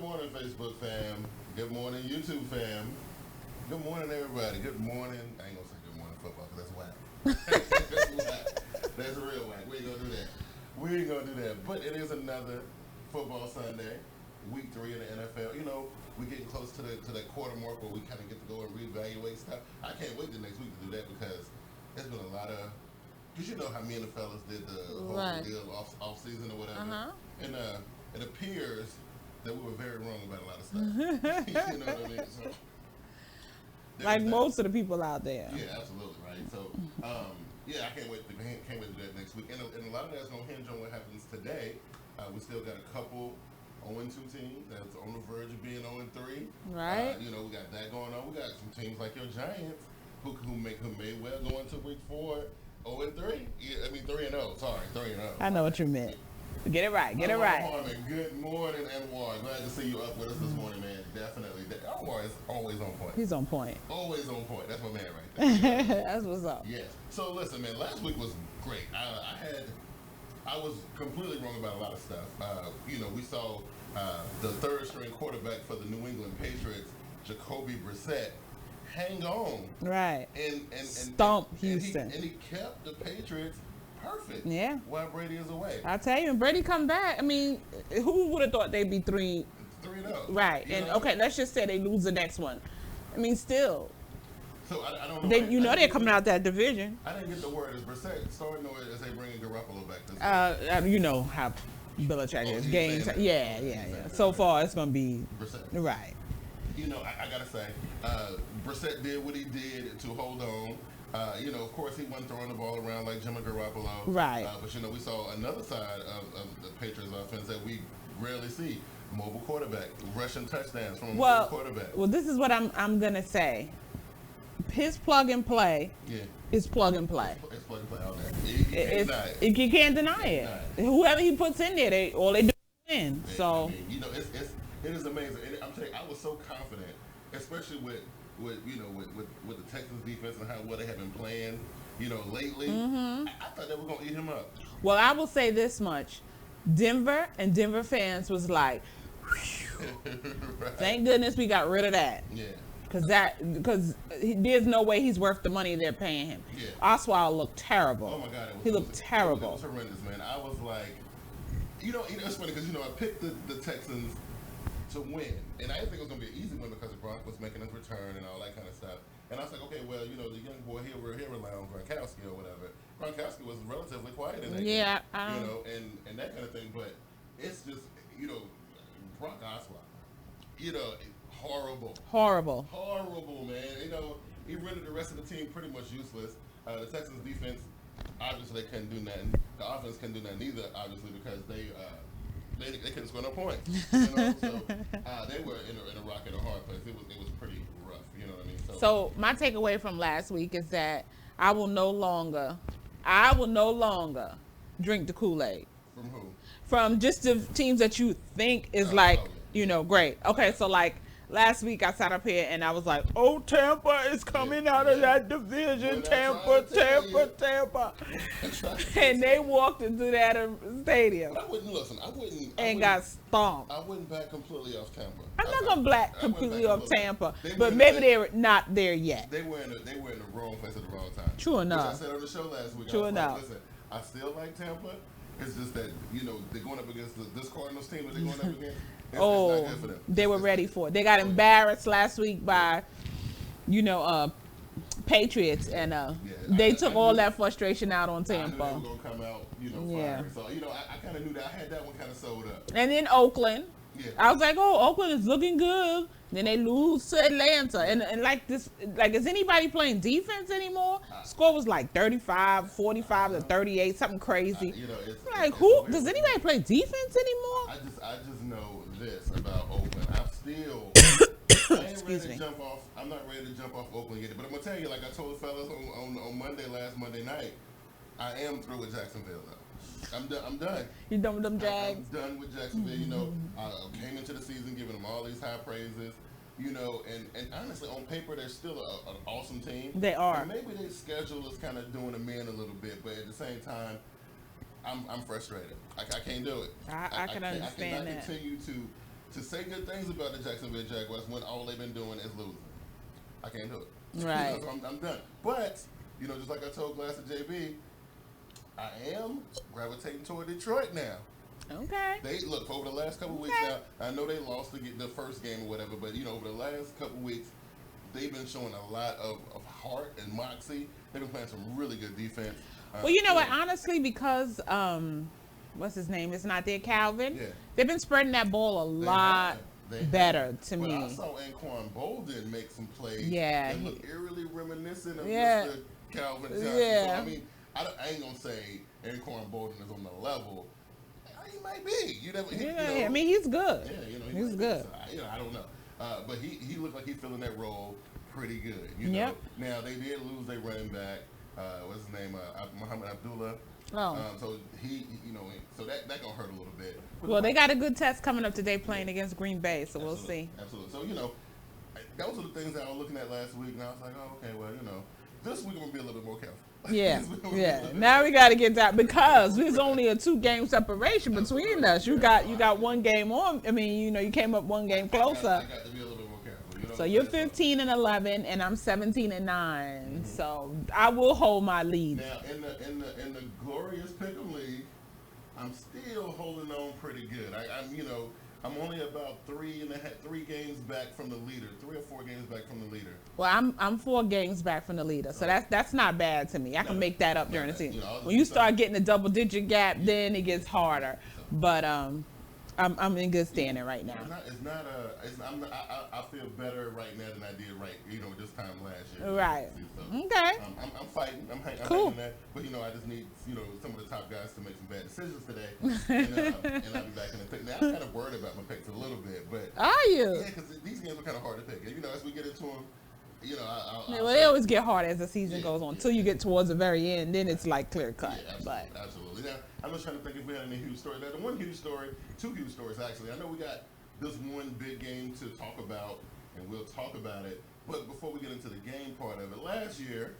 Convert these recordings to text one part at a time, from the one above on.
morning, Facebook fam. Good morning, YouTube fam. Good morning, everybody. Good morning. I ain't gonna say good morning football because that's whack. That's whack. That's real whack. We ain't gonna do that. We ain't gonna do that. But it is another football Sunday, week 3 in the NFL. You know, we're getting close to that quarter mark where we kind of get to go and reevaluate stuff. I can't wait the next week to do that because there's been a lot of. Because you know how me and the fellas did the whole deal off season or whatever. And it appears that we were very wrong about a lot of stuff. You know what I mean? So, like most of the people out there. Yeah, absolutely, right? So, yeah, I can't wait to do that next week. And a lot of that's going to hinge on what happens today. We still got a couple 0-2 teams that's on the verge of being 0-3. Right. You know, we got that going on. We got some teams like your Giants who may well go into week 4 0-3. Yeah, I mean 3-0. Sorry, 3-0. I know what you meant. Get it right. Get it right. Good morning, Anwar. Glad to see you up with us this morning, man. Definitely. Anwar is always on point. He's on point. Always on point. That's my man right there. That's what's up. Yes. So listen, man. Last week was great. I was completely wrong about a lot of stuff. You know, we saw the third string quarterback for the New England Patriots, Jacoby Brissett, hang on. Right. And stomp Houston. And he kept the Patriots perfect. Yeah. While Brady is away. I tell you, when Brady come back, I mean, who would have thought they'd be 3-0? Right. And okay, let's just say they lose the next one. I mean, still. So I don't know. They're coming out that division. I didn't get the word. Is Brissett starting or is they bringing Garoppolo back this week? You know how Belichick is. Game time. Yeah. So far, it's going to be Brissett. Right. You know, I got to say, Brissett did what he did to hold on. You know, of course, he wasn't throwing the ball around like Jimmy Garoppolo. Right. But, you know, we saw another side of the Patriots offense that we rarely see. Mobile quarterback, rushing touchdowns from a mobile quarterback. Well, this is what I'm going to say. His plug and play is plug and play. It's plug and play all day. You can't deny it. Whoever he puts in there, all they do is win. So, I mean, you know, it is amazing. And I'm telling you, I was so confident, especially with the Texans defense and how well they have been playing, you know, lately. I thought they were going to eat him up. Well, I will say this much. Denver and Denver fans was like, right. Thank goodness we got rid of that. Yeah. Because there's no way he's worth the money they're paying him. Yeah. Oswald looked terrible. Oh my God, he looked terrible. It was horrendous, man. I was like, you know, it's funny because I picked the Texans to win, and I didn't think it was gonna be an easy win because Gronk was making his return and all that kind of stuff. And I was like, okay, well, you know, the young boy here rely on Gronkowski or whatever. Gronkowski was relatively quiet in that game, you know, and that kind of thing. But it's just, you know, Brock Osweiler, you know. Horrible, man. You know, he rendered the rest of the team pretty much useless. The Texans defense, obviously, they couldn't do nothing. The offense couldn't do nothing either, obviously, because they couldn't score no points. You know? So they were in a rock and a hard place. It was pretty rough. You know what I mean? So my takeaway from last week is that I will no longer drink the Kool-Aid. From who? From just the teams that you think is you know, great. Okay, so like. Last week I sat up here and I was like, "Oh, Tampa is coming out of that division, Tampa." And they walked into that stadium. But I wouldn't. And got stomped. I wouldn't back completely off Tampa. I'm not gonna back completely off Tampa, but maybe they're not there yet. They were in the wrong place at the wrong time. True enough. Which I said on the show last week. True enough. Like, listen, I still like Tampa. It's just that, you know, they're going up against this Cardinals team that they're going up against. It's not good for them. They were ready for it. They got embarrassed last week by, you know, Patriots, and they took all that frustration out on Tampa. I knew they were going to come out, you know, firing. So, you know, I kind of knew that. I had that one kind of sold up. And then Oakland. Yeah. I was like, oh, Oakland is looking good. Then they lose to Atlanta. And like this, like, is anybody playing defense anymore? Score was like 35, 45 to 38, something crazy. You know, it's does anybody play defense anymore? I just know this about Oakland. I ain't ready to jump off. I'm not ready to jump off Oakland yet. But I'm gonna tell you, like I told the fellas on last Monday night, I am through with Jacksonville though. I'm done. You done with them Jags? I'm done with Jacksonville. You know, I came into the season giving them all these high praises. You know, and honestly, on paper, they're still an awesome team. They are. And maybe their schedule is kind of doing them in a little bit, but at the same time, I'm frustrated. I can't do it. I can understand that. I cannot continue to to say good things about the Jacksonville Jaguars when all they've been doing is losing. I can't do it. Right. So I'm done. But, just like I told Glass and JB, I am gravitating toward Detroit now. Okay. They look over the last couple of weeks now. I know they lost the first game or whatever, but over the last couple of weeks, they've been showing a lot of heart and moxie. They've been playing some really good defense. Well, you know what? Honestly, because what's his name? It's not there, Calvin. Yeah. They've been spreading that ball a lot better to me. I saw Anquan Bolden make some plays. Yeah. That look eerily reminiscent of Mr. Calvin Johnson. Yeah. So, I ain't gonna say Anquan Bolden is on the level. He might be. I mean, he's good. Yeah, he's good. So, I don't know. But he looked like he's filling that role pretty good. Yep. Now they did lose their running back. What's his name? Muhammad Abdullah. Oh. So so that gonna hurt a little bit. Well, they got a good test coming up today playing against Green Bay, so we'll see. Absolutely. So those are the things that I was looking at last week, and I was like, oh, okay, well, this week I'm gonna be a little bit more careful. Yeah, Now we got to get that because there's only a 2-game separation between us. You got one game on. I mean, you came up one game closer. I got to be a little bit more careful. So you're 15-11, and I'm 17-9. Mm-hmm. So I will hold my lead. Now in the glorious Pick'em League, I'm still holding on pretty good. I'm only about 3 games back from the leader, 3 or 4 games back from the leader. Well, I'm 4 games back from the leader, so that's not bad to me. I can make that up during the season. When you start getting a double-digit gap, then it gets harder. But I'm in good standing right now. I feel better right now than I did this time last year. Right. So, okay. I'm fighting. I'm cool. hanging that. But I just need some of the top guys to make some bad decisions today, and I'll be back in the pick. Now I'm kind of worried about my picks a little bit, but are you? Yeah, because these games are kind of hard to pick. As we get into them. They always get harder as the season goes on. Until you get towards the very end, then it's like clear cut. Yeah, absolutely. Now, I'm just trying to think if we had any huge story. Now, the one huge story, 2 huge stories actually. I know we got this one big game to talk about, and we'll talk about it. But before we get into the game part of it, last year,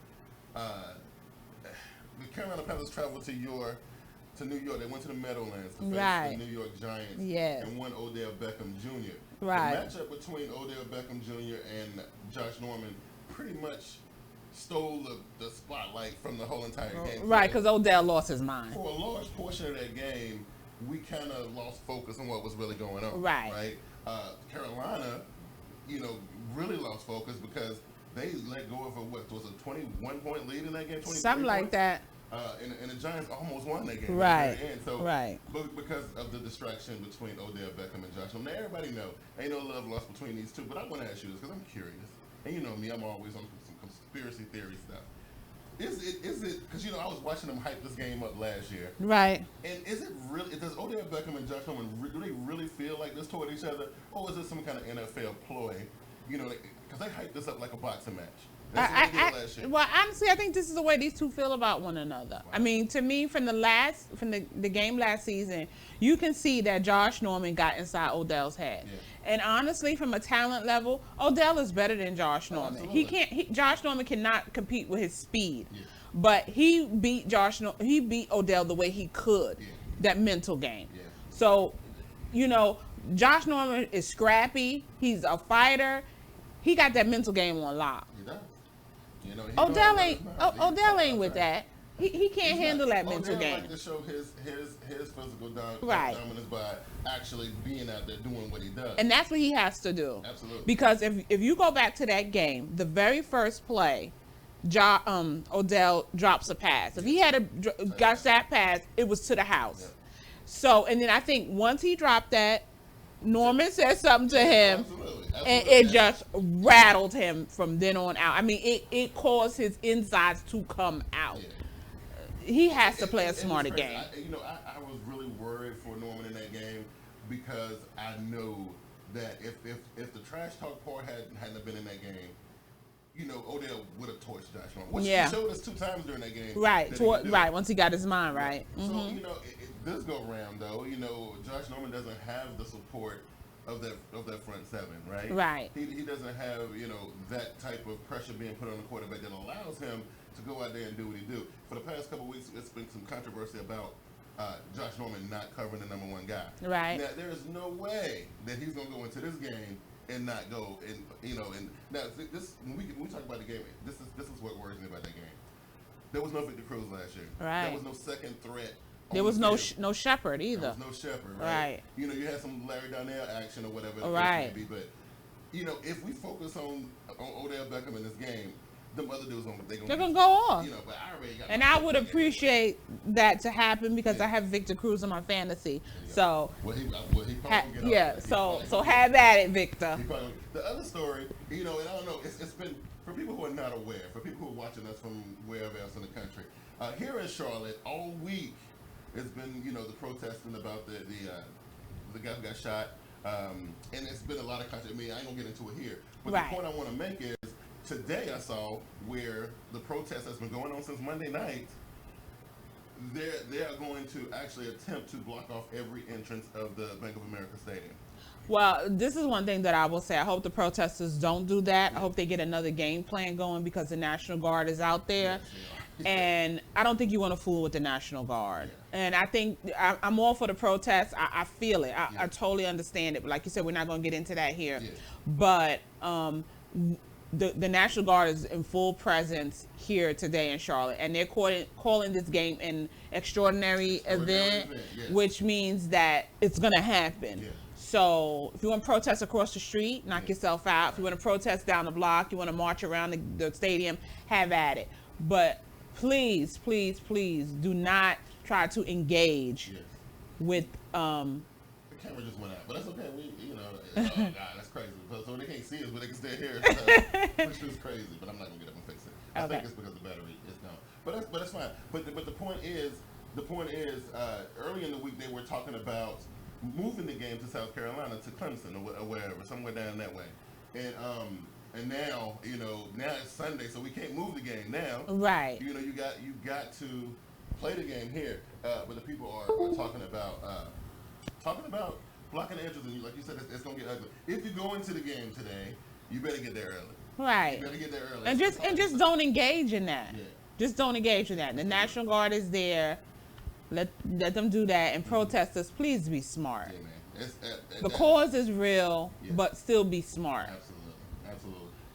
the Carolina Panthers traveled to New York. They went to the Meadowlands to face the New York Giants and won Odell Beckham Jr. Right. The matchup between Odell Beckham Jr. and Josh Norman pretty much stole the spotlight from the whole entire game. Right, because Odell lost his mind. For a large portion of that game, we kind of lost focus on what was really going on. Right. Carolina, really lost focus because they let go of what was a 21-point lead in that game. Something like that. And the Giants almost won that game. Right. So, right. But because of the distraction between Odell Beckham and Josh, now everybody know ain't no love lost between these two. But I want to ask you this because I'm curious, and you know me, I'm always on some conspiracy theory stuff. Is it because I was watching them hype this game up last year, right? And is it really? Does Odell Beckham and Josh Norman do they really feel like this toward each other, or is it some kind of NFL ploy? Because they hyped this up like a boxing match. Well, honestly, I think this is the way these two feel about one another. Wow. I mean, to me, from the game last season, you can see that Josh Norman got inside Odell's head. Yeah. And honestly, from a talent level, Odell is better than Josh Norman. Josh Norman cannot compete with his speed, but he beat Odell the way he could. Yeah. That mental game. Yeah. So, Josh Norman is scrappy. He's a fighter. He got that mental game on lock. He does. Odell ain't with that. He can't handle that mental game. Odell like to show his physical dominance by actually being out there doing what he does. And that's what he has to do. Absolutely. Because if you go back to that game, the very first play, Odell drops a pass. If he had got that pass, it was to the house. Yeah. So, and then I think once he dropped that, Norman said something to him, and it just rattled him from then on out. I mean, it caused his insides to come out. Yeah. He has to play a smarter game. I was really worried for Norman in that game because I know that if the trash talk part hadn't been in that game, Odell would have torched Josh Norman. Which he showed us 2 times during that game. Right, once he got his mind right. Mm-hmm. So, this go round though, Josh Norman doesn't have the support of that front 7, right? Right. He doesn't have, that type of pressure being put on the quarterback that allows him to go out there and do what he do. For the past couple of weeks, it's been some controversy about Josh Norman not covering the #1 guy. Right. Now there is no way that he's gonna go into this game and not go and and now this when we talk about the game, this is what worries me about that game. There was no Victor Cruz last year. Right. There was no second threat. There was no Shepherd either. There was no Shepherd. Right. You had some Larry Donnell action or whatever. Right. It may be, but if we focus on Odell Beckham in this game, them other dudes they're gonna go off. But I already got. And I would appreciate that to happen because I have Victor Cruz in my fantasy. So so have at it, Victor. The other story, and I don't know, it's been for people who are not aware, for people who are watching us from wherever else in the country. Here in Charlotte, all week, it's been the protesting about the guy who got shot, and it's been a lot of controversy. I mean, I ain't gonna get into it here, but the point I want to make is. Today I saw where the protest has been going on since Monday night. They are going to actually attempt to block off every entrance of the Bank of America Stadium. Well, this is one thing that I will say. I hope the protesters don't do that. I hope they get another game plan going because the National Guard is out there. Yes, and I don't think you want to fool with the National Guard. Yeah. And I think I'm all for the protests. I feel it. I totally understand it. But like you said, we're not going to get into that here. Yeah. But the National Guard is in full presence here today in Charlotte, and they're calling this game an extraordinary event, yes. Which means that it's going to happen. Yeah. So if you want to protest across the street, knock yourself out. If you want to protest down the block, you want to march around the stadium, have at it. But please, please, please do not try to engage with... The camera just went out, but that's okay. Oh God, that's crazy. So they can't see us, but they can stay here. Which is crazy, but I'm not gonna get up and fix it. I think it's because the battery is gone. But that's fine. But the point is, early in the week they were talking about moving the game to South Carolina, to Clemson or wherever, somewhere down that way. And now now it's Sunday, so we can't move the game now. Right. You got to play the game here. But the people are talking about blocking the entrance, and like you said, it's gonna get ugly. If you go into the game today, you better get there early. Right. You better get there early. And just don't engage in that. Yeah. Just don't engage in that. The National Guard is there. Let them do that. And protesters, please be smart. Yeah, man. The cause is real, but still be smart. Absolutely.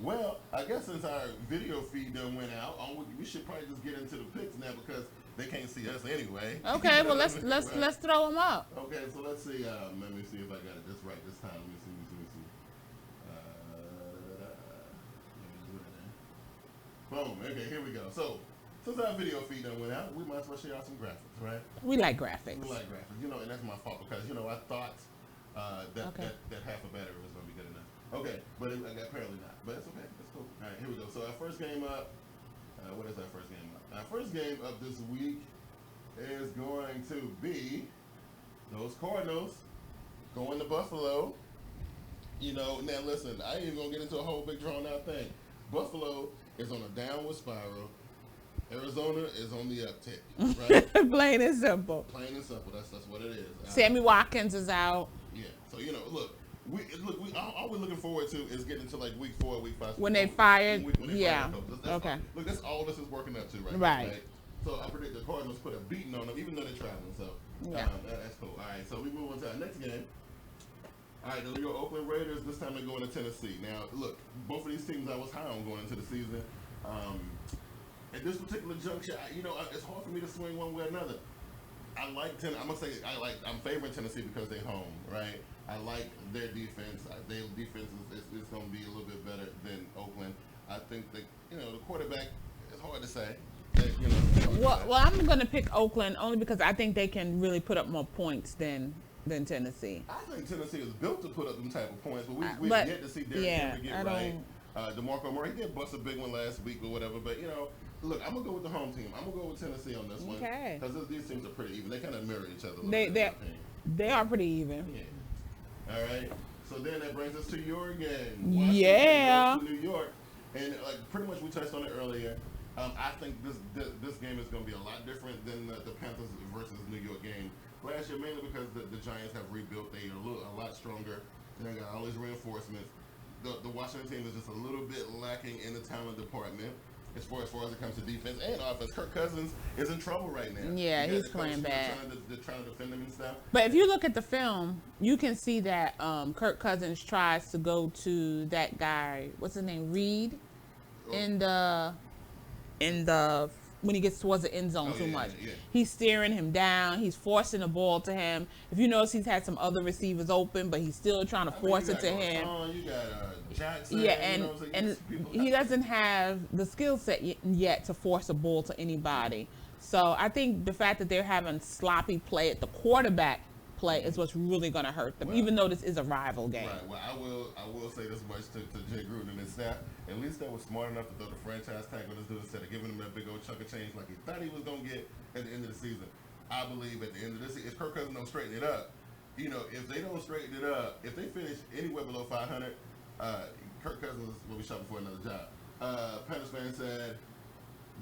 Well, I guess since our video feed done went out, we should probably just get into the picks now because they can't see us anyway. Okay, well let's throw them up. Okay, so let's see. Let me see if I got it just right this time. Let me see. Boom. Okay, here we go. So since our video feed done went out, we might as well show y'all some graphics, right? We like graphics. And that's my fault because I thought that half a battery was gonna be good enough. Okay, but apparently not. But it's okay. It's cool. All right, here we go. So our first game up. What is our first game up? Our first game up this week is going to be those Cardinals going to Buffalo. Now listen, I ain't even gonna get into a whole big drawn out thing. Buffalo is on a downward spiral. Arizona is on the uptick, right? Plain and simple. Plain and simple. That's what it is. Sammy Watkins is out. Yeah. So look. All we're looking forward to is getting to like week 4, week 5. When they fired, okay. Look, that's all this is working up to right now. Right. So I predict the Cardinals put a beating on them, even though they're traveling. So that's cool. All right. So we move on to our next game. All right, the New York Oakland Raiders. This time they're going to Tennessee. Now, look, both of these teams I was high on going into the season. At this particular juncture, it's hard for me to swing one way or another. I'm favoring Tennessee because they're home, right? I like their defense. Their defense is going to be a little bit better than Oakland. I think that the quarterback is hard to say. Well, I'm going to pick Oakland only because I think they can really put up more points than Tennessee. I think Tennessee is built to put up them type of points, but we've yet to see Derrick Henry get right. DeMarco Murray did bust a big one last week or whatever, but look, I'm gonna go with the home team. I'm gonna go with Tennessee on this one because these teams are pretty even. They kind of mirror each other. They are pretty even. Yeah. All right. So then that brings us to your game. Washington, New York, and pretty much we touched on it earlier. I think this game is going to be a lot different than the Panthers versus New York game last year, mainly because the Giants have rebuilt. They are a lot stronger. They got all these reinforcements. The Washington team is just a little bit lacking in the talent department. as far as it comes to defense and offense. Kirk Cousins is in trouble right now. Yeah, he's playing bad. Trying to defend him and stuff. But if you look at the film, you can see that Kirk Cousins tries to go to that guy. What's his name? Reed. In the when he gets towards the end zone too much. Yeah. He's staring him down. He's forcing the ball to him. If you notice, he's had some other receivers open, but he's still trying to force it to him. You got Jackson. Yeah, and he doesn't have the skill set yet to force a ball to anybody. So I think the fact that they're having sloppy play at the quarterback play is what's really going to hurt them, even though this is a rival game. Right. Well, I will say this much to Jay Gruden and his staff. At least they were smart enough to throw the franchise tag on this dude instead of giving him that big old chunk of change like he thought he was going to get at the end of the season. I believe at the end of this season, if Kirk Cousins don't straighten it up, if they don't straighten it up, if they finish anywhere below 500, Kirk Cousins will be shopping for another job. Panthers fan said,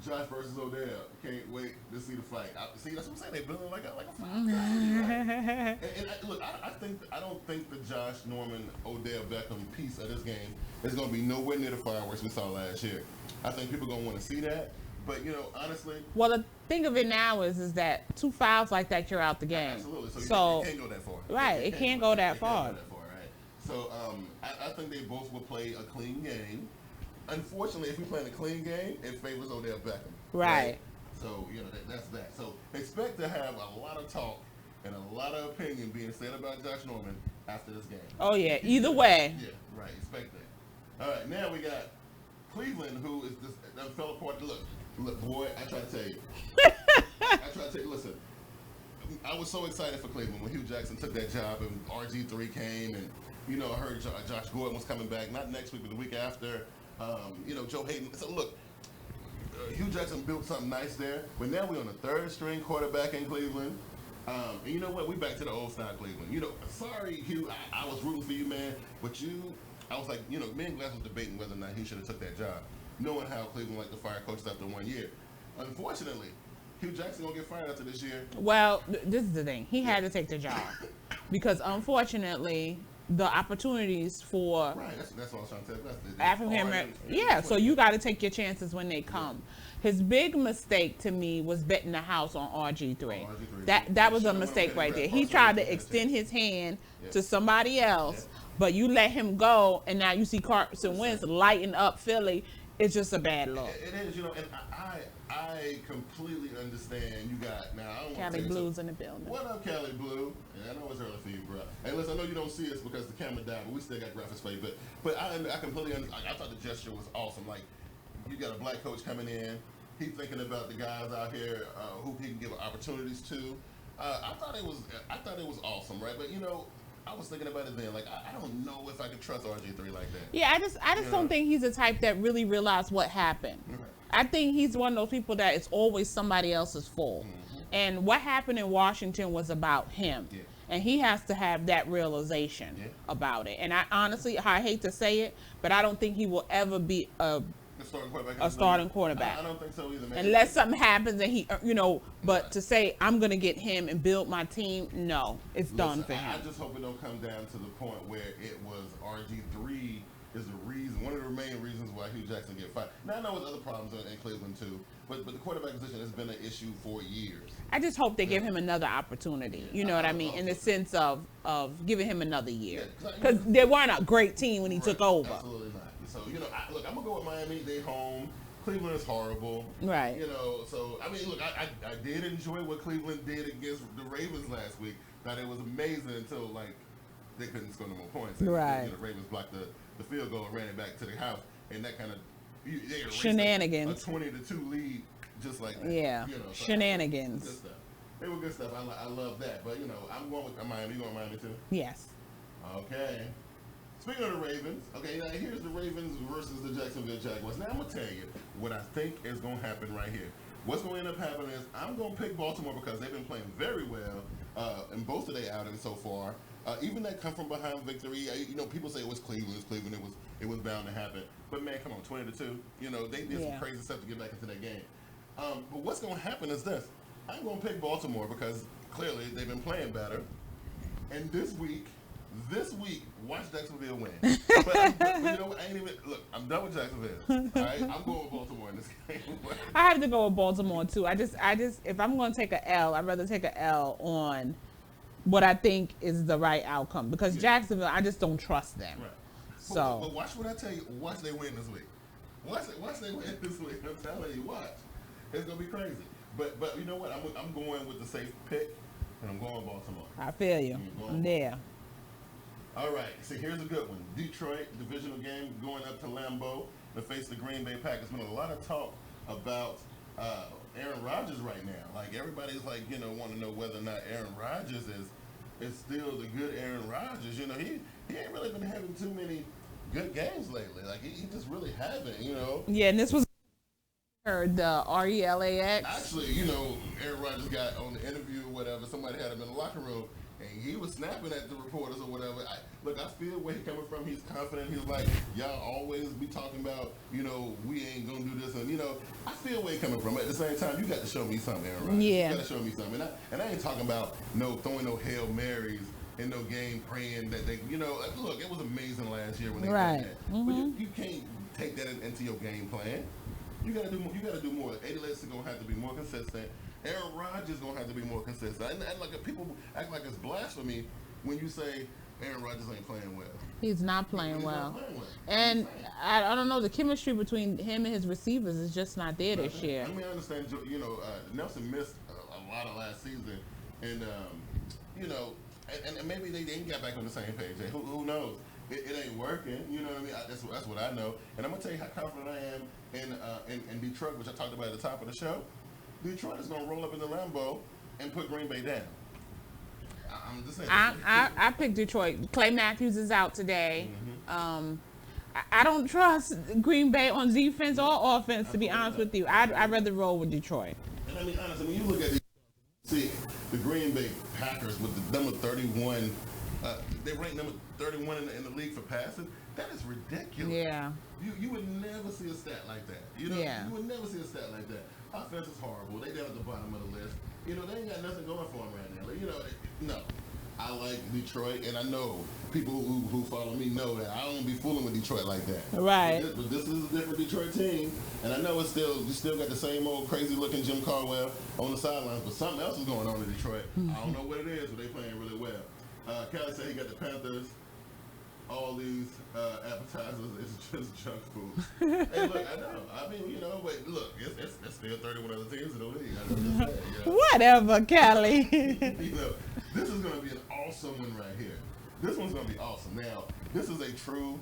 Josh versus Odell. Can't wait to see the fight. See, that's what I'm saying. They building like a fight. Look, I don't think the Josh Norman Odell Beckham piece of this game is going to be nowhere near the fireworks we saw last year. I think people are going to want to see that. But honestly. Well, the thing of it now is that 2 fouls like that, you're out the game. Absolutely. So it can't go that far. Right. It can't go that far. Right. So I think they both will play a clean game. Unfortunately, if we play a clean game, it favors Odell Beckham. Right. So, that's that. So, expect to have a lot of talk and a lot of opinion being said about Josh Norman after this game. Oh, yeah. Either way. Yeah, right. Expect that. All right. Now we got Cleveland, who is just fell apart. Look, boy, I try to tell you. Listen, I was so excited for Cleveland when Hugh Jackson took that job and RG3 came and, I heard Josh Gordon was coming back, not next week, but the week after. Joe Hayden. So look, Hugh Jackson built something nice there, but now we're on the third string quarterback in Cleveland. And you know what? We back to the old style Cleveland. Sorry, Hugh, I was rooting for you, man, but I was like, me and Glass was debating whether or not he should have took that job, knowing how Cleveland liked to fire coaches after 1 year. Unfortunately, Hugh Jackson gonna get fired after this year. Well, this is the thing. He had to take the job because unfortunately, the opportunities for that's what I was trying to tell you. African American, so you got to take your chances when they come. His big mistake to me was betting the house on RG3. That was a mistake right there. He tried to extend his hand to somebody else, but you let him go, and now you see Carson Wentz lighting up Philly. It's just a bad look. It is, and I completely understand. You got now. I don't Cali Blues in the building. What up, Cali Blue? I know it's early for you, bro. Hey, listen, I know you don't see us because the camera died, but we still got graphics for you. But I completely understand. I thought the gesture was awesome. Like, you got a black coach coming in. He's thinking about the guys out here who he can give opportunities to. I thought it was awesome, right? But I was thinking about it then. Like, I don't know if I could trust RG3 like that. Yeah, I just don't think he's the type that really realized what happened. Mm-hmm. I think he's one of those people that it's always somebody else's fault. Mm-hmm. And what happened in Washington was about him. Yeah. And he has to have that realization about it. And I hate to say it, but I don't think he will ever be a starting quarterback. I don't think so either, man. Unless something happens and he, but to say, I'm going to get him and build my team, no, it's done for him. I just hope it don't come down to the point where it was RG3 is the reason, one of the main reasons why Hugh Jackson get fired. Now, I know there's other problems in Cleveland too, but the quarterback position has been an issue for years. I just hope they give him another opportunity. You know what I mean? In the sense of giving him another year. Because they weren't a great team when he took over. Absolutely not. So, look, I'm going to go with Miami. They home. Cleveland is horrible. Right. So, I mean, look, I did enjoy what Cleveland did against the Ravens last week. Thought it was amazing until, they couldn't score no more points. Right. The Ravens blocked the field goal and ran it back to the house. And that kind of shenanigans. A 20-2 lead just like that. Yeah. So shenanigans. Good stuff. They were good stuff. I love that. But, I'm going with Miami. You going Miami too? Yes. Okay. Speaking of the Ravens, okay, now here's the Ravens versus the Jacksonville Jaguars. Now, I'm going to tell you what I think is going to happen right here. What's going to end up happening is I'm going to pick Baltimore because they've been playing very well in both of their outings so far. Even that come from behind victory, people say it was Cleveland, it was bound to happen. But, man, come on, 20-2. They did some crazy stuff to get back into that game. But what's going to happen is this. I'm going to pick Baltimore because clearly they've been playing better. And this week, this week, watch Jacksonville win. But you know what? I ain't even look. I'm done with Jacksonville. All right, I'm going with Baltimore in this game. I have to go with Baltimore too. I just, if I'm going to take a L, I'd rather take a L on what I think is the right outcome because Jacksonville, I just don't trust them. Right. So, but watch what I tell you. Watch they win this week. Watch they win this week. I'm telling you, watch. It's gonna be crazy. But you know what? I'm going with the safe pick, and I'm going Baltimore. I feel you. I'm there. All right. See, here's a good one. Detroit divisional game going up to Lambeau to face the Green Bay Packers. There's been a lot of talk about Aaron Rodgers right now. Like everybody's like, want to know whether or not Aaron Rodgers is still the good Aaron Rodgers. He ain't really been having too many good games lately. Like he just really haven't. Yeah, and this was the RELAX. Actually, Aaron Rodgers got on the interview or whatever. Somebody had him in the locker room, and he was snapping at the reporters or whatever. I feel where he's coming from. He's confident. He's like, y'all always be talking about, we ain't gonna do this, and I feel where he's coming from. At the same time, you got to show me something, Aaron Rodgers. Yeah. You got to show me something. And I ain't talking about throwing no Hail Marys in no game, praying that they, look, it was amazing last year when they did that. Mm-hmm. But you can't take that into your game plan. You gotta do more. You gotta do more. Eddie Lacy gonna have to be more consistent. Aaron Rodgers gonna have to be more consistent. And like people act like it's blasphemy when you say Aaron Rodgers ain't playing well. He's not playing well. And I don't know, the chemistry between him and his receivers is just not there this year. I mean, I understand. Nelson missed a lot of last season, and and maybe they ain't got back on the same page. Who knows? It ain't working. You know what I mean? That's what I know. And I'm gonna tell you how confident I am in Detroit, which I talked about at the top of the show. Detroit is gonna roll up in the Lambeau and put Green Bay down. I'm just saying. I picked Detroit. Clay Matthews is out today. Mm-hmm. I don't trust Green Bay on defense or offense. To be honest with you, I'd rather roll with Detroit. And I mean, honestly, when you look at the Green Bay Packers with the number 31. They rank number 31 in the league for passing. That is ridiculous. Yeah. You would never see a stat like that. You would never see a stat like that. Offense is horrible. They down at the bottom of the list. They ain't got nothing going for them right now. No. I like Detroit, and I know people who follow me know that I don't be fooling with Detroit like that. Right. But this is a different Detroit team, and I know you still got the same old crazy looking Jim Caldwell on the sidelines, but something else is going on in Detroit. I don't know what it is, but they playing really well. Kelly said he got the Panthers. All these appetizers is just junk food. Hey, look, I know. I mean, but look, it's still 31 other teams in the league. I know just that, Whatever, Kelly. This is going to be an awesome one right here. This one's going to be awesome. Now, this is a true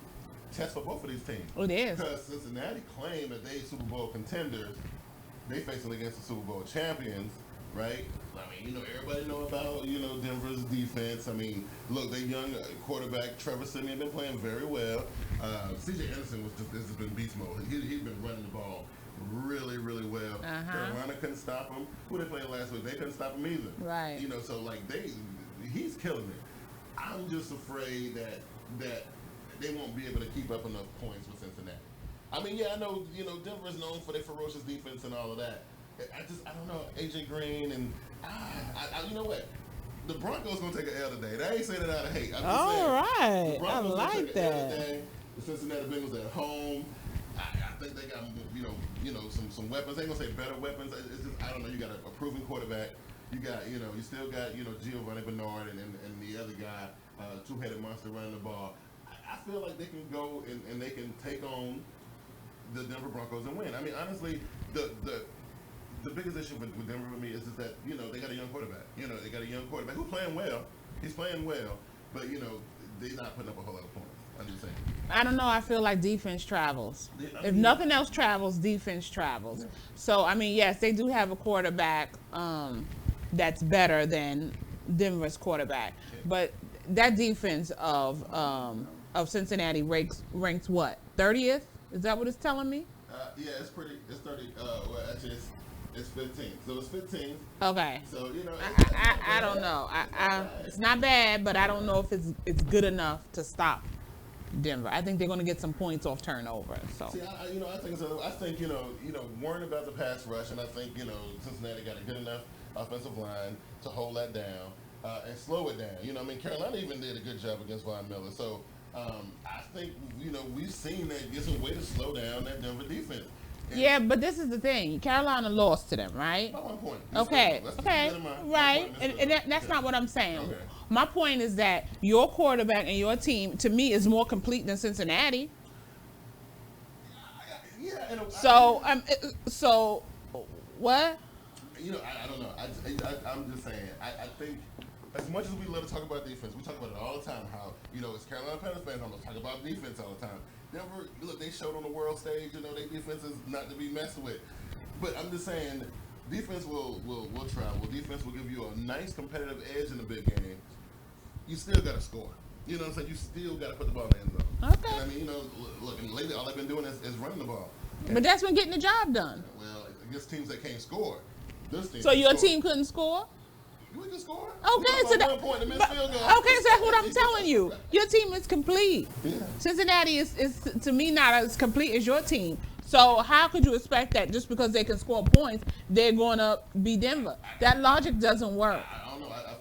test for both of these teams. It is. Because Cincinnati claim that they Super Bowl contenders. They facing against the Super Bowl champions, right? I mean, everybody know about, Denver's defense. I mean, look, their young quarterback, Trevor Siemian, been playing very well. C.J. Anderson this has been beast mode. He's been running the ball really, really well. Carolina couldn't stop him. Who they played last week? They couldn't stop him either. Right. So like he's killing it. I'm just afraid that they won't be able to keep up enough points with Cincinnati. I mean, yeah, I know, Denver's known for their ferocious defense and all of that. I don't know, AJ Green and you know what? The Broncos gonna take an L today. They ain't saying it out of hate. I'm just saying. All right, The Broncos I like gonna take an L that. today. The Cincinnati Bengals at home. I think they got some weapons. They ain't gonna say better weapons. It's just I don't know. You got a proven quarterback. You got you still got Giovanni Bernard and the other guy, two-headed monster running the ball. I feel like they can go and they can take on the Denver Broncos and win. I mean, honestly, the biggest issue with Denver with me is just that, they got a young quarterback. They got a young quarterback who's playing well. He's playing well, but, they're not putting up a whole lot of points. I'm just saying. I don't know. I feel like defense travels. If nothing else travels, defense travels. Yeah. So, I mean, yes, they do have a quarterback that's better than Denver's quarterback. Yeah. But that defense of Cincinnati ranks what? 30th? Is that what it's telling me? Yeah, it's 30. Well, actually, it's 15. So it's 15. Okay. So I don't know. It's not bad, but I don't know if it's good enough to stop Denver. I think they're going to get some points off turnover. So. See, I think worrying about the pass rush, and I think Cincinnati got a good enough offensive line to hold that down. and slow it down. You know, I mean, Carolina even did a good job against Von Miller. So I think we've seen that get some way to slow down that Denver defense. And yeah, but this is the thing. Carolina lost to them, right? By 1 point. Okay, right. And that's not what I'm saying. Okay. My point is that your quarterback and your team, to me, is more complete than Cincinnati. Yeah. So what? I don't know. I'm just saying. I think as much as we love to talk about defense, we talk about it all the time. How as Carolina Panthers fans, I'm gonna talk about defense all the time. Denver, look, they showed on the world stage. Their defense is not to be messed with. But I'm just saying, defense will travel. Defense will give you a nice competitive edge in the big game. You still got to score. You know what I'm saying? You still got to put the ball in the end zone. Okay. And I mean, look, and lately all they've been doing is running the ball. But that's been getting the job done. Well, against teams that can't score. So your team couldn't score? We can score. Okay, so that 1 point in the field goal. Okay, so that's what I'm telling you. Your team is complete. Yeah. Cincinnati is to me not as complete as your team. So how could you expect that just because they can score points, they're going to be Denver? That logic doesn't work. I don't know. I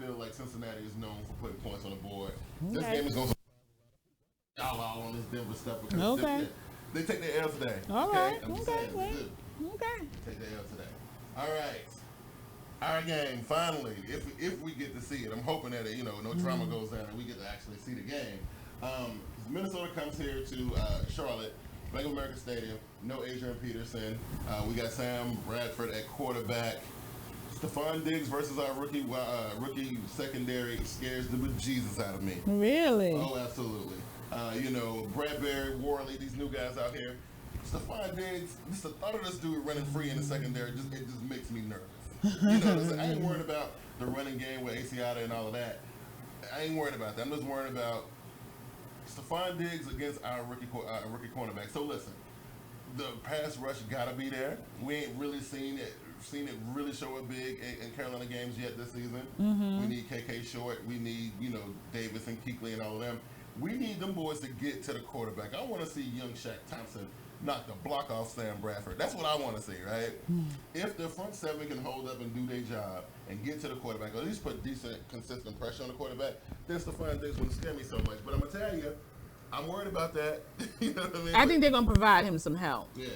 feel like Cincinnati is known for putting points on the board. Okay. This game is going to all on this Denver stuff because they take their L today. All right. Okay. Take their L today. All right. Our game, finally, if we get to see it, I'm hoping that no drama goes down and we get to actually see the game. Minnesota comes here to Charlotte, Bank of America Stadium. No Adrian Peterson. We got Sam Bradford at quarterback. Stephon Diggs versus our rookie secondary scares the bejesus out of me. Really? Oh, absolutely. Bradbury, Worley, these new guys out here. Stephon Diggs, just the thought of this dude running free in the secondary, it just makes me nervous. I ain't worried about the running game with Asiata and all of that. I ain't worried about that. I'm just worried about Stephon Diggs against our rookie cornerback. So listen, the pass rush gotta be there. We ain't really seen it really show up big in Carolina games yet this season. Mm-hmm. We need KK Short. We need Davis and Kuechly and all of them. We need them boys to get to the quarterback. I want to see young Shaq Thompson knock the block off Sam Bradford. That's what I want to see, right? If the front seven can hold up and do their job and get to the quarterback, or at least put decent, consistent pressure on the quarterback, then Stephon Diggs wouldn't scare me so much. But I'm going to tell you, I'm worried about that. You know what I mean? I think they're going to provide him some help. Yeah.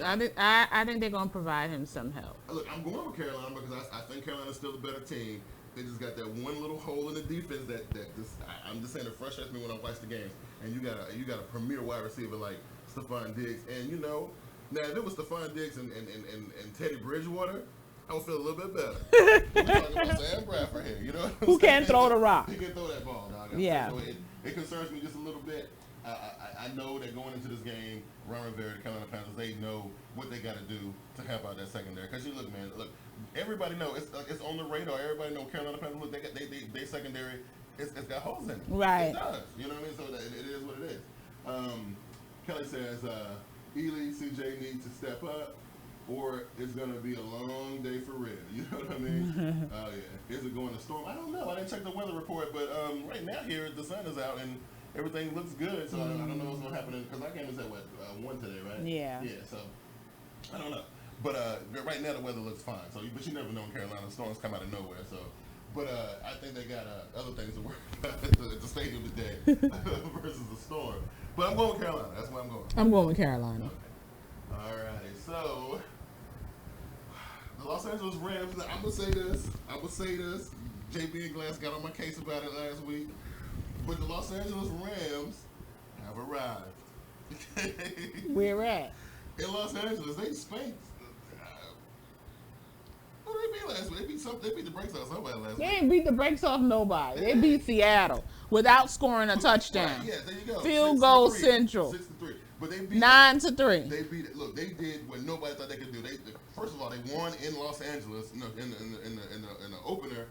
I think they're going to provide him some help. Look, I'm going with Carolina because I think Carolina's still a better team. They just got that one little hole in the defense that just I'm just saying it frustrates me when I watch the games. And you got a premier wide receiver like Stephon Diggs, and now if it was Stephon Diggs and Teddy Bridgewater, I would feel a little bit better. We're talking about Sam Bradford here, who can throw the rock? He can throw that ball, dog. Yeah. So it concerns me just a little bit. I know that going into this game, Ron Rivera, the Carolina Panthers, they know what they got to do to help out that secondary. Because look, everybody know it's on the radar. Everybody know Carolina Panthers. Look, they secondary. It's got holes in it. Right. It does. You know what I mean? So it is what it is. Kelly says, Ely, CJ need to step up, or it's going to be a long day for real. You know what I mean? Oh, yeah. Is it going to storm? I don't know. I didn't check the weather report, but right now here, the sun is out and everything looks good. So I don't know what's going to happen. Because our game is at, 1 today, right? Yeah. Yeah, so I don't know. But right now, the weather looks fine. So, but you never know in Carolina. Storms come out of nowhere, so. But I think they got other things to worry about at the stadium today versus the storm. But I'm going with Carolina. That's where I'm going. I'm going with Carolina. Okay. All right. So the Los Angeles Rams. I'm gonna say this. JB and Glass got on my case about it last week. But the Los Angeles Rams have arrived. Where at? In Los Angeles, they spanked. What did they beat last week? They beat the brakes off somebody last week. They ain't beat the brakes off nobody. They beat Seattle without scoring a touchdown. Right, yeah, there you go. Field goal central. 6-3. But they beat 9-3. They beat it. Look, they did what nobody thought they could do. First of all, they won in Los Angeles in the opener.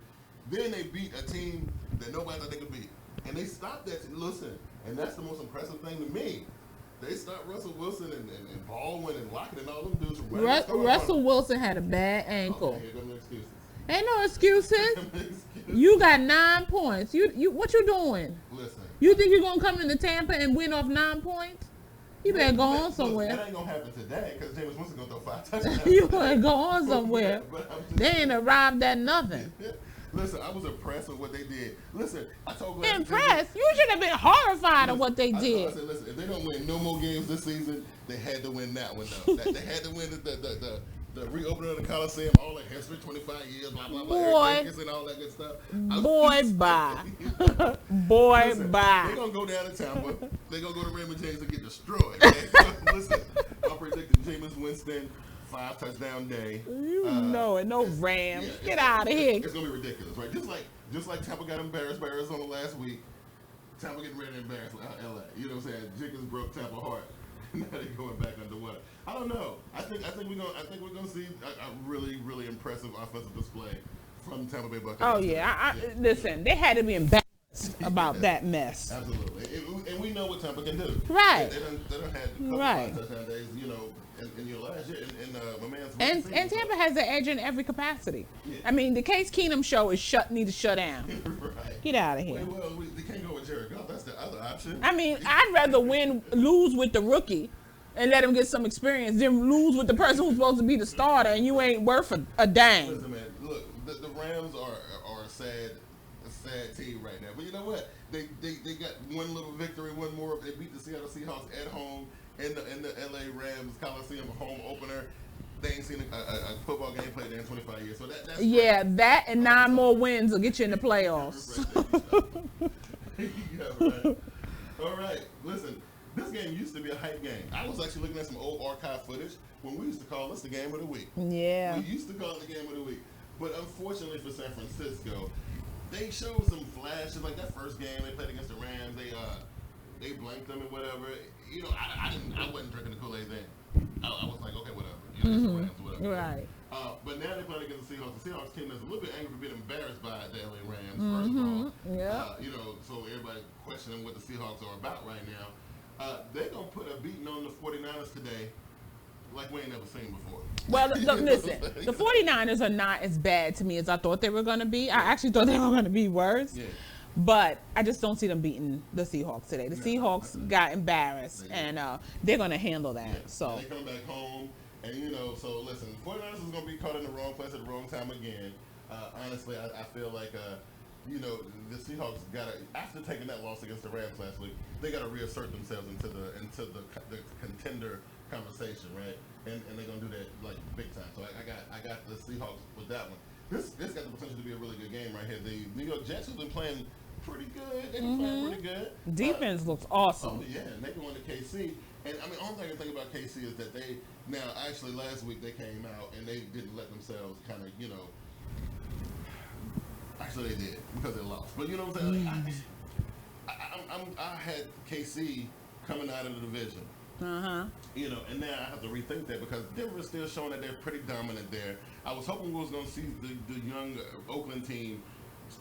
Then they beat a team that nobody thought they could beat, and they stopped that. Listen, and that's the most impressive thing to me. They stopped Russell Wilson and Baldwin and Lockett and all them dudes from Russell Wilson had a bad ankle. Okay, here go no excuses. Ain't no excuses. You got 9 points. You what you doing? Listen. You think you're gonna come into Tampa and win off 9 points? You better go on somewhere. That ain't gonna happen today because James Winston gonna throw 5 touchdowns. You better go on somewhere. They ain't arrived at nothing. Listen, I was impressed with what they did. Listen, I told Glass. Impressed? You should have been horrified of what they did. I said, listen, if they don't win no more games this season, they had to win that one though. They had to win the reopening of the Coliseum, all the history, 25 years, blah blah blah, and all that good stuff. Boy, bye. Boy, listen, bye. They're gonna go down to Tampa. They're gonna go to Raymond James and get destroyed. Listen, I'm predicting Jameis Winston 5 touchdown day. You know it, no Rams. Get out of here. It's gonna be ridiculous, right? Just like Tampa got embarrassed by Arizona last week. Tampa getting ready to embarrass LA. You know what I'm saying? Jickers broke Tampa heart. Now they're going back underwater. I don't know. I think we're gonna see a really impressive offensive display from Tampa Bay Buccaneers. Oh yeah. Listen, they had to be embarrassed about that mess. Absolutely, and we know what Tampa can do. Right. They done had a couple of touchdown days, you know, in your last year, and my man's and Tampa has an edge in every capacity. Yeah. I mean, the Case Keenum show is need to shut down. Right. Get out of here. Well, they can't go with Jared Goff. That's the other option. I mean, I'd rather lose with the rookie and let him get some experience than lose with the person who's supposed to be the starter and you ain't worth a dang. Listen, man, look, the Rams are a sad team right now. But you know what? They got one little victory, one more. They beat the Seattle Seahawks at home in the LA Rams Coliseum home opener. They ain't seen a football game played there in 25 years. So that's great. That and 9 more wins will get you in the playoffs. Yeah, right. All right, listen. This game used to be a hype game. I was actually looking at some old archive footage when we used to call this the game of the week. Yeah. We used to call it the game of the week. But unfortunately for San Francisco, they showed some flashes. Like that first game they played against the Rams, they blanked them and whatever. You know, I wasn't drinking the Kool-Aid then. I was like, okay, whatever. You know, the Rams, whatever. Right. But now they're playing against the Seahawks. The Seahawks team that's a little bit angry for being embarrassed by the LA Rams, first of all. Yeah. You know, so everybody questioning what the Seahawks are about right now. They're going to put a beating on the 49ers today like we ain't never seen before. Well, listen, the 49ers are not as bad to me as I thought they were going to be. I actually thought they were going to be worse. Yeah. But I just don't see them beating the Seahawks today. The Seahawks got embarrassed, and they're going to handle that. Yeah. So they come back home, and you know, so listen, the 49ers is going to be caught in the wrong place at the wrong time again. Honestly, I feel like, you know, the Seahawks got to, after taking that loss against the Rams last week, they got to reassert themselves into the contender conversation, right? And they're going to do that like big time. So I got the Seahawks with that one. This got the potential to be a really good game right here. The New York Jets have been playing pretty good. They've been playing pretty good. Defense looks awesome. Oh, yeah, and they going to KC. And I mean, the only thing I can think about KC is that they, now actually last week they came out and they didn't let themselves kind of, you know, actually they did because they lost. But you know what I'm saying? I had KC coming out of the division. You know, and now I have to rethink that because Denver's still showing that they're pretty dominant there. I was hoping we was going to see the young Oakland team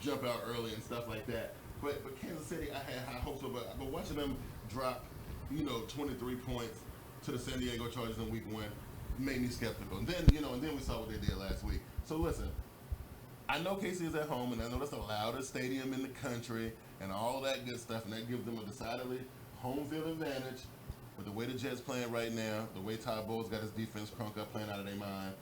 jump out early and stuff like that. But Kansas City, I had high hopes of. But watching them drop, you know, 23 points to the San Diego Chargers in week 1 made me skeptical. And then, you know, we saw what they did last week. So listen, I know KC is at home, and I know that's the loudest stadium in the country and all that good stuff, and that gives them a decidedly home field advantage. But the way the Jets playing right now, the way Todd Bowles got his defense crunk up, playing out of their mind,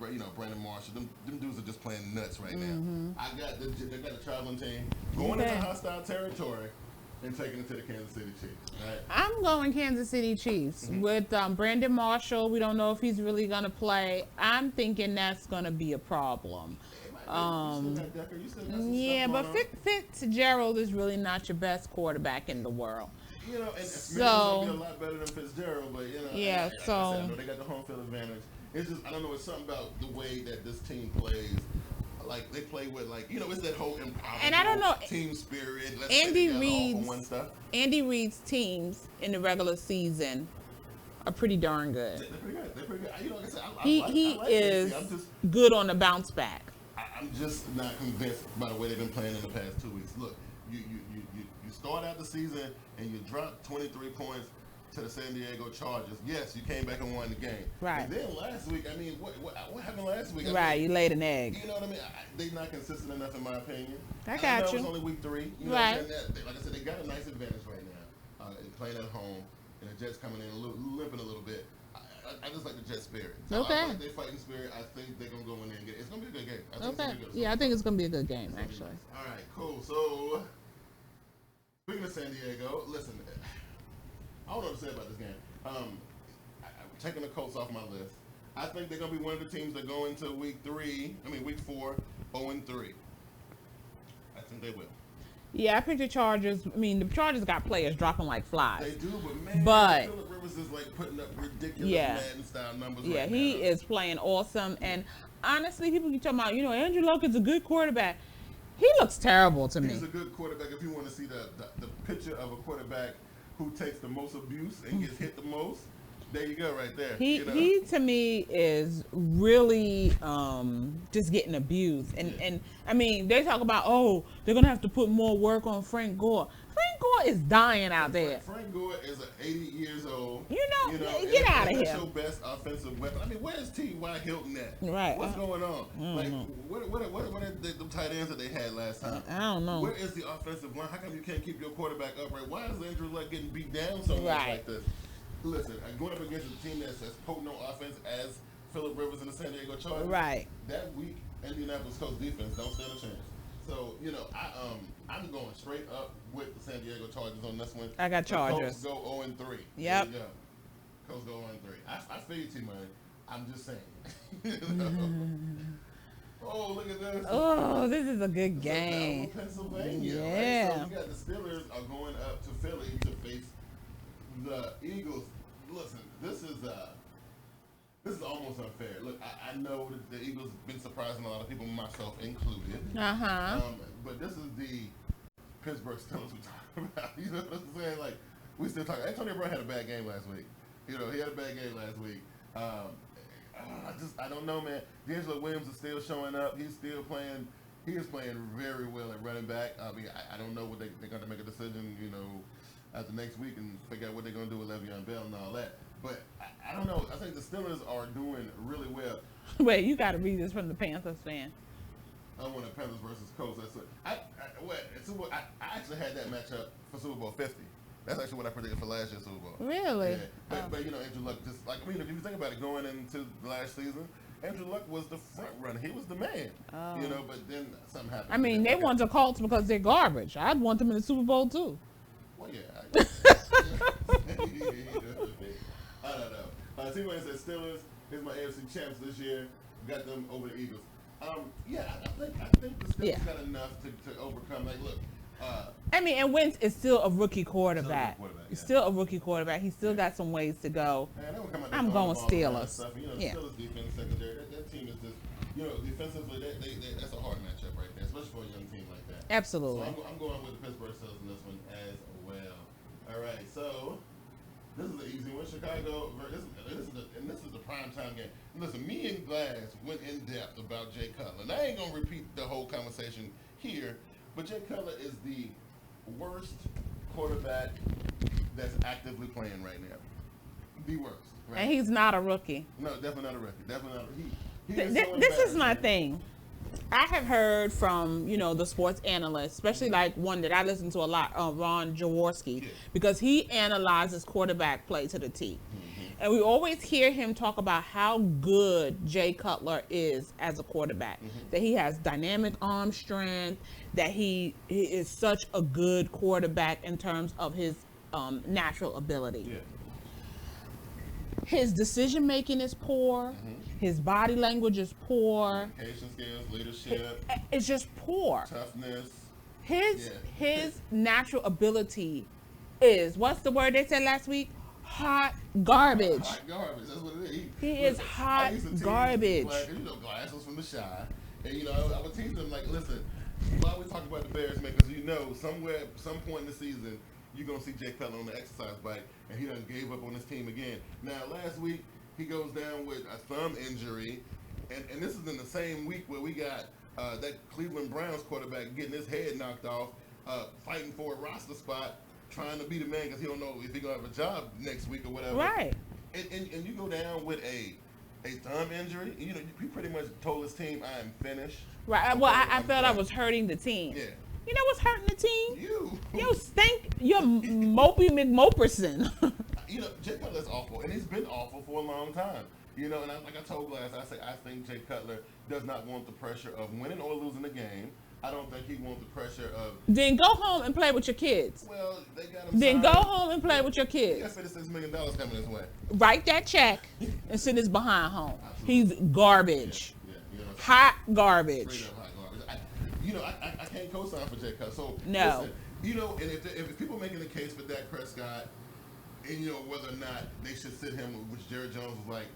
you know, Brandon Marshall, them dudes are just playing nuts right now. They got a traveling team going into hostile territory and taking it to the Kansas City Chiefs. Right? I'm going Kansas City Chiefs with Brandon Marshall. We don't know if he's really going to play. I'm thinking that's going to be a problem. Yeah, but Fitzgerald is really not your best quarterback in the world. You know, and Smith is going to be a lot better than Fitzgerald, but, you know, yeah, like I said, I know they got the home field advantage. It's just, I don't know, it's something about the way that this team plays. Like, they play with, like, you know, it's that whole and I don't know, team spirit. Let's Andy Reid's teams in the regular season are pretty darn good. They're pretty good. They're pretty good. You know, like I said, he is good on the bounce back. I'm just not convinced by the way they've been playing in the past 2 weeks. Look, you start out the season and you drop 23 points to the San Diego Chargers. Yes, you came back and won the game. Right. And then last week, I mean, what happened last week? Right, you laid an egg. You know what I mean? They're not consistent enough, in my opinion. I got you. It's only week 3. You know right. Like I said, they got a nice advantage right now, playing at home, and the Jets coming in limping a little bit. I just like the Jet spirit. Okay. I like their fighting spirit. I think they're gonna go in there and get it. It's gonna be a good game. I think it's gonna be a good game actually. Nice. All right, cool. So speaking of San Diego, listen, I don't know what to say about this game. I'm taking the Colts off my list. I think they're gonna be one of the teams that go into week 4, 0-3. I think they will. Yeah, I picked the Chargers. I mean, the Chargers got players dropping like flies. They do, but Phillip Rivers is like putting up ridiculous Madden style numbers. Yeah, right he now. is playing awesome. And honestly, people keep talking about, Andrew Luck is a good quarterback. He looks terrible to me. He's a good quarterback. If you want to see the picture of a quarterback who takes the most abuse and gets hit the most, there you go, right there. He to me is really just getting abused, and I mean they talk about they're gonna have to put more work on Frank Gore. Frank Gore is dying out there. Frank Gore is 80 years old. Get out of here. That's your best offensive weapon. I mean, where's T.Y. Hilton at? Right. What's going on? Like, what are the tight ends that they had last time? I don't know. Where is the offensive line? How come you can't keep your quarterback upright? Why is Andrew Luck getting beat down so much like this? Listen, going up against a team that's as potent on offense as Phillip Rivers and the San Diego Chargers. Right. That weak Indianapolis Colts defense don't stand a chance. So, I'm going straight up with the San Diego Chargers on this one. I got Chargers. The Colts go 0-3. Yep. There you go. Colts go 0-3. I feel you, T-Money. I'm just saying. Oh, look at this. Oh, this is a good game. Pennsylvania. Yeah. Right? So you got the Steelers are going up to Philly to face the Eagles. Listen, this is almost unfair. Look, I know that the Eagles have been surprising a lot of people, myself included. But this is the Pittsburgh Steelers we're talking about. You know what I'm saying? Like, we still talking. Antonio Brown had a bad game last week. He had a bad game last week. I don't know, man. D'Angelo Williams is still showing up. He's still playing. He is playing very well at running back. I mean, I don't know what they're going to make a decision, after next week and figure out what they're going to do with Le'Veon Bell and all that. But I don't know. I think the Steelers are doing really well. Wait, you got to read this from the Panthers fan. I want the Panthers versus Colts. I actually had that matchup for Super Bowl 50. That's actually what I predicted for last year's Super Bowl. Really? Yeah. But Andrew Luck just if you think about it, going into last season, Andrew Luck was the front runner. He was the man. But then something happened. I mean, they want the Colts because they're garbage. I'd want them in the Super Bowl too. Well, yeah. I don't know. T-Money said Steelers. Here's my AFC champs this year. Got them over the Eagles. I think the Steelers got enough to overcome. Like, look. And Wentz is still a rookie quarterback. He's still a rookie quarterback. He's still got some ways to go. I'm going Steelers. The Steelers defense secondary. That team is just, defensively, that's a hard matchup right there, especially for a young team like that. Absolutely. So I'm going with the Pittsburgh Steelers in this one as well. All right, so this is an easy one. Chicago. This is the primetime game. Listen, me and Glass went in depth about Jay Cutler. And I ain't gonna repeat the whole conversation here. But Jay Cutler is the worst quarterback that's actively playing right now. The worst. Right? And he's not a rookie. No, definitely not a rookie. Definitely not. This is my thing. I have heard from, the sports analysts, especially like one that I listen to a lot, Ron Jaworski, because he analyzes quarterback play to the T. And we always hear him talk about how good Jay Cutler is as a quarterback, that he has dynamic arm strength, that he is such a good quarterback in terms of his natural ability. Yeah. His decision making is poor. His body language is poor. Communication skills, leadership. It's just poor. Toughness. His natural ability is, what's the word they said last week? Hot garbage. Hot garbage. That's what it is. He is hot garbage. Glass was from the Shy. And, I would tease them, like, listen, why we talk about the Bears, man, because somewhere, some point in the season, you're going to see Jay Cutler on the exercise bike, and he done gave up on his team again. Now, last week, he goes down with a thumb injury, and this is in the same week where we got that Cleveland Browns quarterback getting his head knocked off, fighting for a roster spot, trying to be the man because he don't know if he's going to have a job next week or whatever. Right. And you go down with a thumb injury, he pretty much told his team, I am finished. Right. Well, I felt I was hurting the team. Yeah. You know what's hurting the team? You. You stink. You're Mopey McMoperson. Jay Cutler's awful, and he's been awful for a long time. And like I told Glass, I think Jay Cutler does not want the pressure of winning or losing the game. I don't think he wants the pressure of. Then go home and play with your kids. Well, they got him. Then go home and play with your kids. He got $56 million coming his way. Write that check and send his behind home. Absolutely. He's garbage. Yeah. Hot garbage. Straight up hot garbage. I can't co-sign for Jay Cutler. So no. Listen, and if people making the case for Dak Prescott, and whether or not they should sit him, which Jerry Jones was like,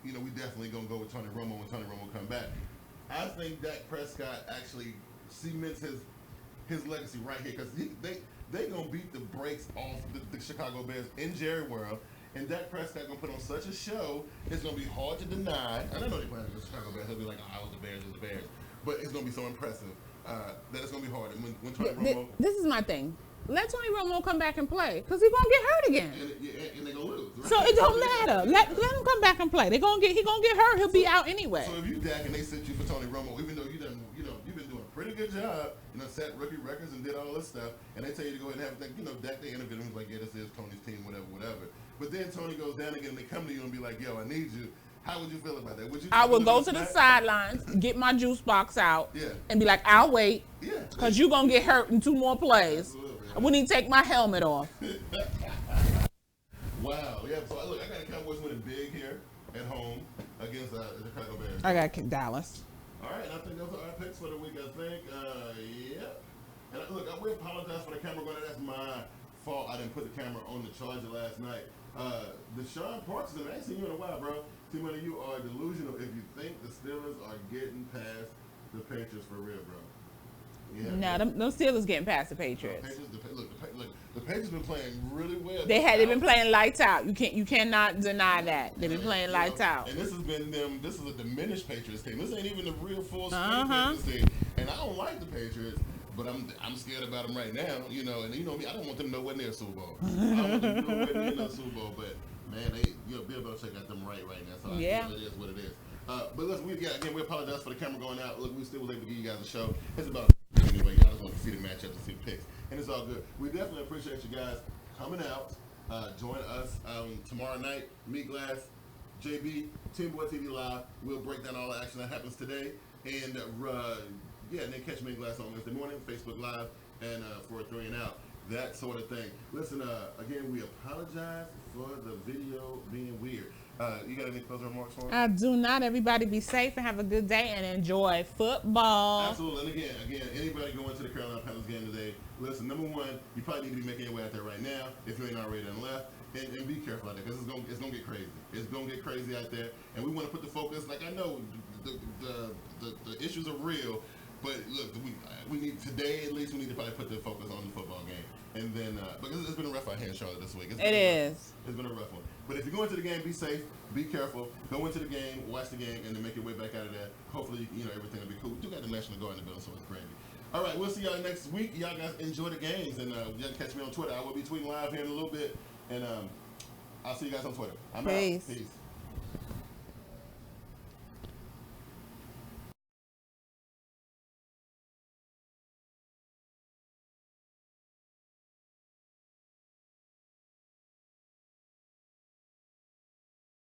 we definitely gonna go with Tony Romo when Tony Romo come back. I think Dak Prescott actually cements his legacy right here, because they gonna beat the brakes off the Chicago Bears in Jerry World, and Dak Prescott gonna put on such a show. It's gonna be hard to deny. I don't know they playing the Chicago Bears. He'll be like, "Oh, it was the Bears," but it's gonna be so impressive that it's gonna be hard. And when Tony Romo, this is my thing. Let Tony Romo come back and play, because he's gonna get hurt again. And they're gonna lose. Right? So it don't matter. Let him come back and play. He gonna get hurt. He'll be out anyway. So if you Dak and they sit you for Tony Romo, even though you've been doing a pretty good job, set rookie records and did all this stuff, and they tell you to go ahead and have that, Dak, they interviewed him, he's like, yeah, this is Tony's team, whatever. But then Tony goes down again and they come to you and be like, yo, I need you. How would you feel about that? I would go to the sidelines, get my juice box out, and be like, I'll wait, because you're going to get hurt in 2 more plays. I wouldn't even take my helmet off. Wow. Yeah, so look, I got the Cowboys winning big here at home against the Chicago Bears. I got Dallas. All right, and I think those are our picks for the week, I think. Yep. And look, we apologize for the camera going. That's my fault. I didn't put the camera on the charger last night. Deshaun Parks, I ain't seen you in a while, bro. Too many of you are delusional if you think the Steelers are getting past the Patriots for real, bro. Yeah, no Steelers getting past the Patriots. The Patriots been playing really well. They've been playing lights out. You cannot deny that. They've been playing lights out. And this has been them. This is a diminished Patriots team. This ain't even the real full scale Patriots team. And I don't like the Patriots, but I'm scared about them right now. And you know me, I don't want them nowhere near a Super Bowl. I don't want them nowhere near no Super Bowl. But man, Bill Belichick got them right now. So it is what it is. But listen, we apologize for the camera going out. Look, we still was able to give you guys a show. It's about anyway. Y'all just want to see the matchup and see the picks, and it's all good. We definitely appreciate you guys coming out. Join us tomorrow night. Me, Glass, JB, TeamBoydTV Live. We'll break down all the action that happens today, and then catch me and Glass on Wednesday morning, Facebook Live, and for 3 and Out. That sort of thing. Listen, again, we apologize for the video being weird. You got any closing remarks for us? I do not. Everybody be safe and have a good day and enjoy football. Absolutely. And again, anybody going to the Carolina Panthers game today, listen, number one, you probably need to be making your way out there right now if you ain't already done left. And be careful out there, because it's gonna get crazy. It's gonna get crazy out there, and we want to put the focus. Like, I know the issues are real, but look, we need today at least. We need to probably put the focus on the football game, and then because it's been a rough out here in Charlotte this week. It's been a rough one. But if you go into the game, be safe, be careful. Go into the game, watch the game, and then make your way back out of there. Hopefully, everything will be cool. We do got the National Guard in the building, so it's crazy. All right, we'll see y'all next week. Y'all guys enjoy the games, and y'all can catch me on Twitter. I will be tweeting live here in a little bit, and I'll see you guys on Twitter. I'm out. Peace.